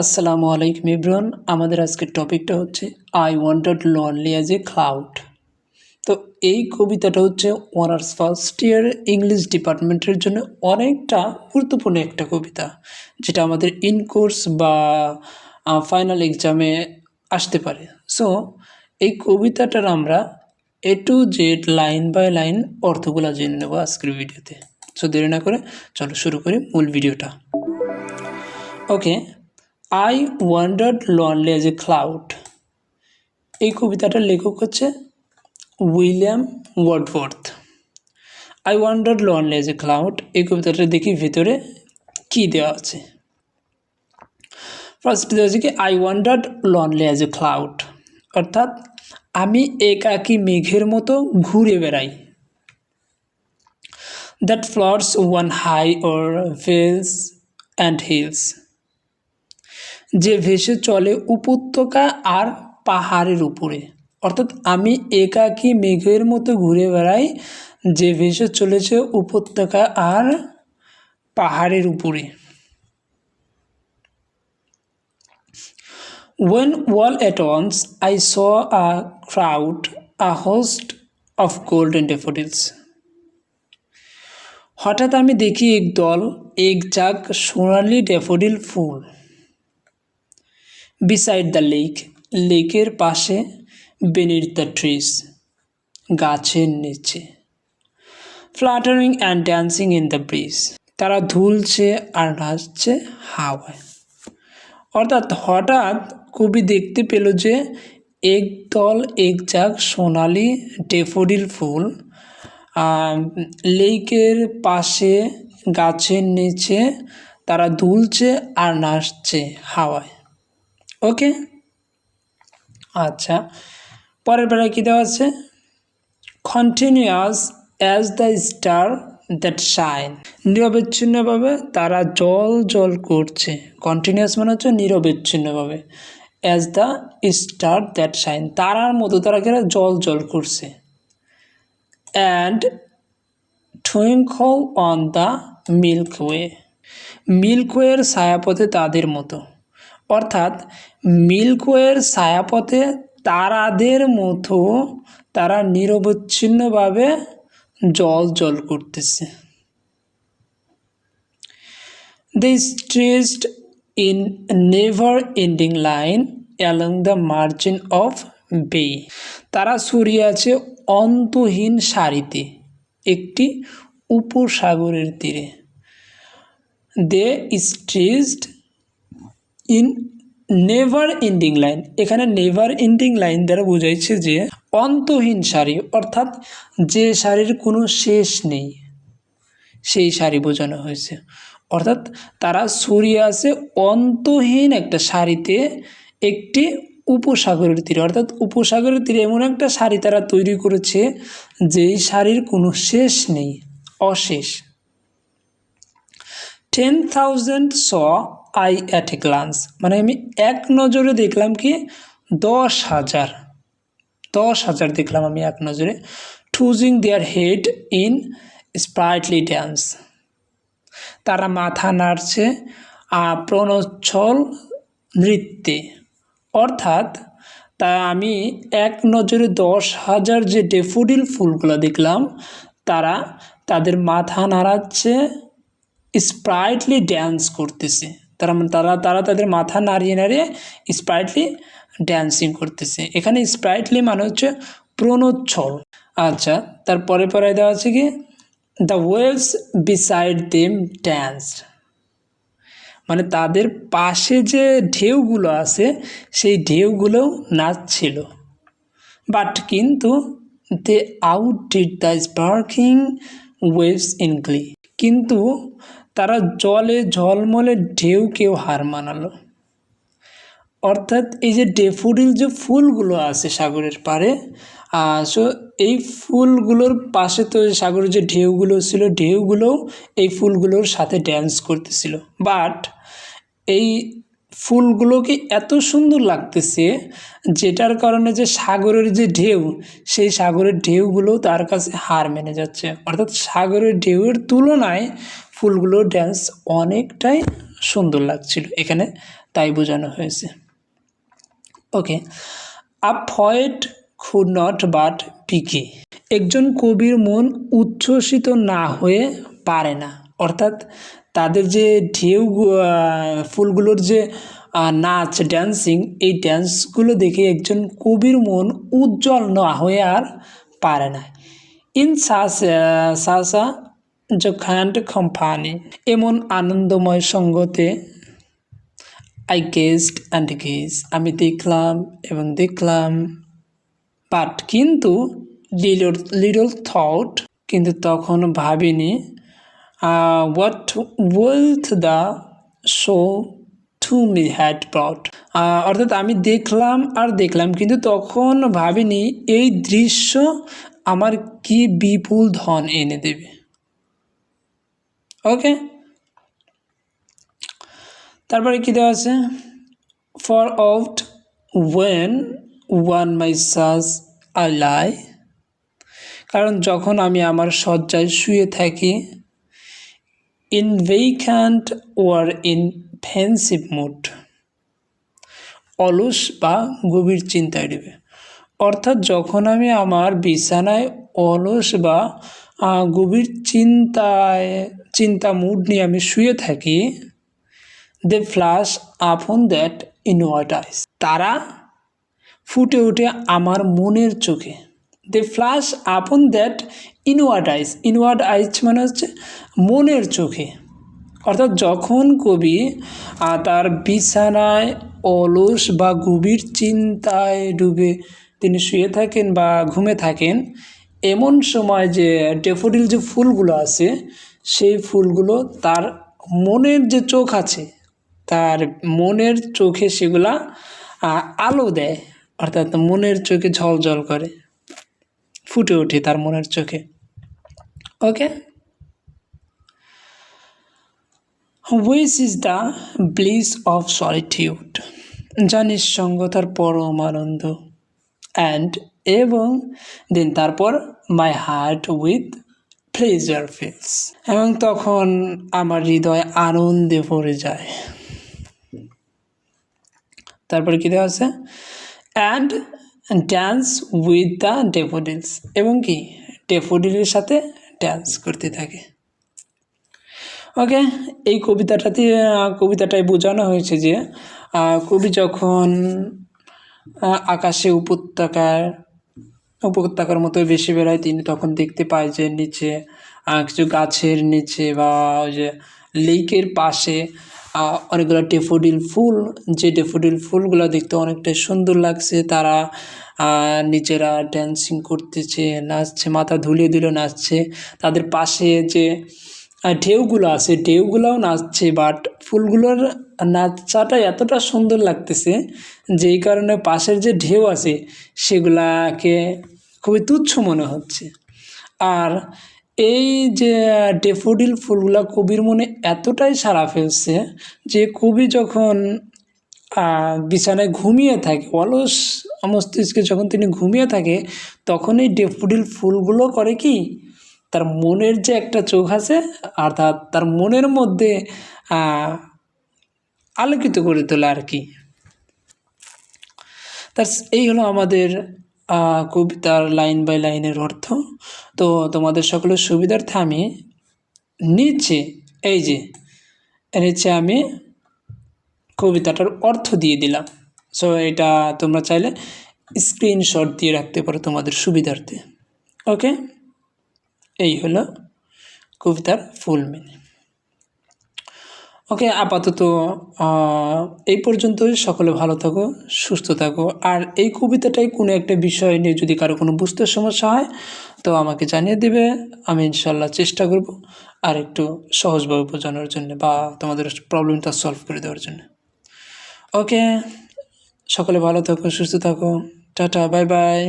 আসসালামু আলাইকুম এভরিওয়ান। আমাদের আজকের টপিকটা হচ্ছে I wanted lonely as a cloud. তো এই কবিতাটা হচ্ছে অনার্স ফার্স্ট ইয়ার ইংলিশ ডিপার্টমেন্টের জন্য অনেকটা গুরুত্বপূর্ণ একটা কবিতা, যেটা আমাদের ইন কোর্স বা ফাইনাল এক্সামে আসতে পারে। সো এই কবিতাটার আমরা A to Z line by line অর্থগুলো জেনে নেব আজকের ভিডিওতে। সো দেরি না করে চলো শুরু করি মূল ভিডিওটা। Okay, I wandered lonely as a cloud. এই কবিতাটার লেখক হচ্ছে William Wordsworth. I wandered lonely as a cloud, এই কবিতাটা দেখি ভিতরে কি দেওয়া আছে। ফার্স্ট দেওয়া আছে কি I wandered lonely as a cloud, অর্থাৎ আমি একাকী মেঘের মতো ঘুরে বেড়াই। That floats on high o'er vales and hills, যে ভেসে চলে উপত্যকা আর পাহাড়ের উপরে। অর্থাৎ আমি একাকী মেঘের মতো ঘুরে বেড়াই, যে ভেসে চলেছে উপত্যকা আর পাহাড়ের উপরে। When all at once I saw a crowd, a host of golden daffodils. হঠাৎ আমি দেখি এক দল, এক ঝাঁক সোনালি ড্যাফোডিল ফুল। beside the lake, লেকের পাশে, beneath the trees, গাছের নিচে, fluttering and dancing in the breeze, তারা দুলছে আর নাচছে হাওয়ায়। অর্থাৎ হঠাৎ কবি দেখতে পেল যে এক দল, এক ঝাঁক সোনালি ড্যাফোডিল ফুল লেকের পাশে, গাছের নিচে, তারা দুলছে আর নাচছে হাওয়ায়। ওকে, আচ্ছা, পরের বেলায় কী দেওয়া আছে? Continuous as the star that shine, নিরবিচ্ছিন্নভাবে তারা জল জল করছে। কন্টিনিউয়াস মানে হচ্ছে নিরবিচ্ছিন্নভাবে, as the star that shine, তারার মতো তারা কেন জল জল করছে। And twinkle on the milky way, মিল্কওয়ের ছায়াপথে তাদের মতো। অর্থাৎ মিল্কওয়ের ছায়াপথে তারাদের মতো তারা নিরবচ্ছিন্নভাবে জল জল করতেছে। They stretched in never ending line along the margin of bay, তারা ছড়িয়ে আছে অন্তহীন সারিতে একটি উপসাগরের তীরে। They stretched in never ending line, এখানে নেভার এন্ডিং লাইন দ্বারা বোঝাইছে যে অন্তহীন সারি, অর্থাৎ যে সারির কোনো শেষ নেই, সেই সারি বোঝানো হয়েছে। অর্থাৎ তারা ছড়িয়ে আছে অন্তহীন একটা সারিতে একটি উপসাগরের তীরে। অর্থাৎ উপসাগরের তীরে এমন একটা সারি তারা তৈরি করেছে যেই সারির কোনো শেষ নেই, অশেষ। 10,000 saw I at a glance, মানে আমি এক নজরে দেখলাম কি 10,000 দেখলাম আমি এক নজরে। Tossing their head in sprightly dance, তারা মাথা নাড়ছে প্রণচ্ছল নৃত্যে। অর্থাৎ তা আমি এক নজরে 10,000 যে ডেফোডিল ফুলগুলো দেখলাম, তারা তাদের মাথা নাড়াচ্ছে, স্প্রাইটলি ড্যান্স করতেছে। তারা তাদের মাথা নাড়িয়ে নাড়িয়ে স্প্রাইটলি ড্যান্সিং করতেছে। এখানে স্প্রাইটলি মানে হচ্ছে প্রণচ্ছল। আচ্ছা, তারপরে পরে দেওয়া আছে কি the waves beside them dance, মানে তাদের পাশে যে ঢেউগুলো আছে সেই ঢেউগুলোও নাচছিল। বাট কিন্তু they outdid the sparkling waves in glee, কিন্তু তারা জলে ঝলমলে ঢেউকেও হার মানালো। অর্থাৎ এই যে ডেফোডিল যে ফুলগুলো আছে সাগরের পাড়ে, সো এই ফুলগুলোর পাশে তো সাগরের যে ঢেউগুলো ছিল, ঢেউগুলোও এই ফুলগুলোর সাথে ড্যান্স করতেছিল। বাট এই ফুলগুলোকে এত সুন্দর লাগতেছে, যেটার কারণে যে সাগরের যে ঢেউ, সেই সাগরের ঢেউগুলো তার কাছে হার মেনে যাচ্ছে। অর্থাৎ সাগরের ঢেউয়ের তুলনায় ফুলগুলোর ড্যান্স অনেকটাই সুন্দর লাগছিল। এখানে তাই বোঝানো হয়েছে। ওকে, আ poet could not but পিকে, একজন কবির মন উচ্ছ্বসিত না হয়ে পারে না, অর্থাৎ তাদের যে ঢেউ ফুলগুলোর যে নাচ ড্যান্সিং, এই ড্যান্সগুলো দেখে একজন কবির মন উজ্জ্বল না হয়ে আর পারে না। ইন সাসা জখান্ড কোম্পানি, এমন আনন্দময় সঙ্গতে আই গেজড অ্যান্ড গেজ, আমি দেখলাম এবং দেখলাম, বাট কিন্তু লিটল থট, কিন্তু তখন ভাবিনি, what wealth the show to me had ব্রট, অর্থাৎ আমি দেখলাম আর দেখলাম কিন্তু তখন ভাবিনি এই দৃশ্য আমার কি বিপুল ধন এনে দেবে। ওকে, তারপরে কি দেওয়া আছে, for oft when on my couch I lie, কারণ যখন আমি আমার শয্যায় শুয়ে থাকি, in vacant or in pensive mood, অলস বা গভীর চিন্তায় ডুবে, অর্থাৎ যখন আমি আমার বিছানায় অলস বা গভীর চিন্তা মুড নিয়ে আমি শুয়ে থাকি, দে ফ্ল্যাশ আপন দ্যাট ইনওয়ার্ড আইস, তারা ফুটে ওঠে আমার মনের চোখে। দে ফ্ল্যাশ আপন দ্যাট ইনওয়ার্ড আইস, ইনওয়ার্ড আইস মানে হচ্ছে মনের চোখে, অর্থাৎ যখন কবি তার বিছানায় অলস বা গভীর চিন্তায় ডুবে তিনি শুয়ে থাকেন বা ঘুমে থাকেন, এমন সময় যে ডেফোডিল যে ফুলগুলো আছে সেই ফুলগুলো তার মনের যে চোখ আছে তার মনের চোখে সেগুলা আলো দেয়, অর্থাৎ মনের চোখে ঝলঝল করে, ফুটে ওঠে তার মনের চোখে। Okay, which is the bliss of solitude, যা নিঃসঙ্গতার পরম আনন্দ, অ্যান্ড এবং দেন তারপর my heart with pleasure fills, এবং তখন আমার হৃদয় আনন্দে ভরে যায়। তারপরে কী দেওয়া আছে, and dance with the daffodils, এবং কি ডেফোডিলের সাথে ড্যান্স করতে থাকে। ওকে, এই কবিতাটায় বোঝানো হয়েছে যে কবি যখন আকাশে উপত্যকার মতো বেশি বেড়ায়, তিনি তখন দেখতে পায় যে নিচে কিছু গাছের নিচে বা ওই যে লেকের পাশে অনেকগুলো ডেফোডিল ফুল, যে ডেফোডিল ফুলগুলো দেখতে অনেকটাই সুন্দর লাগছে, তারা নিজেরা ড্যান্সিং করতেছে, নাচছে, মাথা ধুলিয়ে ধুলিয়ে নাচছে, তাদের পাশে যে ঢেউগুলো আছে ঢেউগুলোও নাচছে, বাট ফুলগুলোর নাচাটা এতটা সুন্দর লাগতেছে যেই কারণে পাশের যে ঢেউ আছে সেগুলাকে খুবই তুচ্ছ মনে হচ্ছে। আর এই যে ডেফোডিল ফুলগুলা কবির মনে এতটাই সাড়া ফেলছে যে কবি যখন বিছানায় ঘুমিয়ে থাকে, অলস মস্তিষ্কে যখন তিনি ঘুমিয়ে থাকে, তখন এই ডেফোডিল ফুলগুলো করে কি, তার মনের যে একটা চোখ আছে অর্থাৎ তার মনের মধ্যে আলোকিত করে তোলে আর কি। তার এই হলো আমাদের কবিতার লাইন বাই লাইনের অর্থ। তো তোমাদের সকলের সুবিধার্থে আমি নিচে আমি কবিতাটার অর্থ দিয়ে দিলাম। সো এটা তোমরা চাইলে স্ক্রিনশট দিয়ে রাখতে পারো তোমাদের সুবিধার্থে। ওকে, এই হলো কবিতার ফুল মিনিং। ওকে, আপাতত এই পর্যন্তই। সকলে ভালো থাকো, সুস্থ থাকো। আর এই কবিতাটাই কোনো একটা বিষয় নিয়ে যদি কারো কোনো বুঝতে সমস্যা হয় তো আমাকে জানিয়ে দেবে, আমি ইনশাল্লাহ চেষ্টা করব আর একটু সহজভাবে বোঝানোর জন্য বা তোমাদের প্রবলেমটা সলভ করে দেওয়ার জন্য। ওকে, সকলে ভালো থাকো, সুস্থ থাকো, টাটা, বাই বাই।